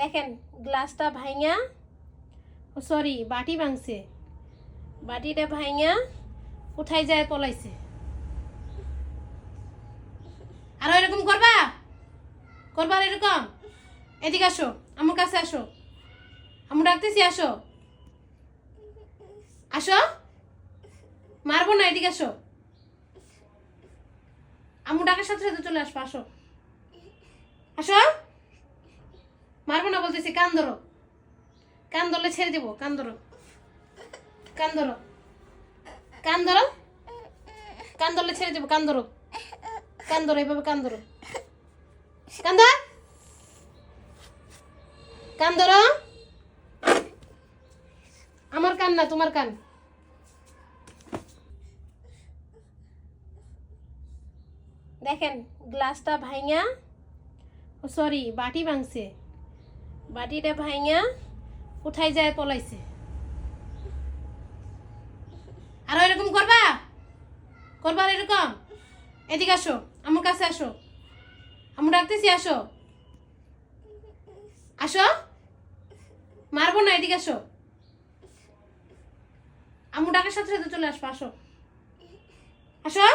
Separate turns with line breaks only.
দেখেন গ্লাসটা ভাঙা, সরি বাটি ভাঙছে, বাটিটা ভাঙা কোথায় যায় পলাইছে। আর এরকম করবা করবা এরকম? এদিকে আসো, আমার কাছে আসো, আমি ডাকতেছি, আসো আসো, মারবো না, এদিকে আসো, আমু ডাকার সাথে সাথে চলে আসবো, আসো আসো, মারবো না বলতেছি, কান ধরো, কান ধরলে ছেড়ে দেবো, কান ধরো, কান ধরো, কান ধরো, কান ধরলে ছেড়ে দেবো, কান ধরো, কান ধরো, এভাবে কান ধরো, কান ধর, কান ধরো, আমার কান না তোমার কান। দেখেন গ্লাসটা ভাঙা, সরি বাটি ভাঙছে, বাটিটা ভাঙা কোথায় যায় পলাইছে। আর এরকম করবা করবা এরকম? এদিকে আসো, আমার কাছে আসো, আমি ডাকতেছি, আসো আসো, মারবো না, এদিকে আসো, আমু ডাকার সাথে সাথে চলে আসবো, আসো আসো।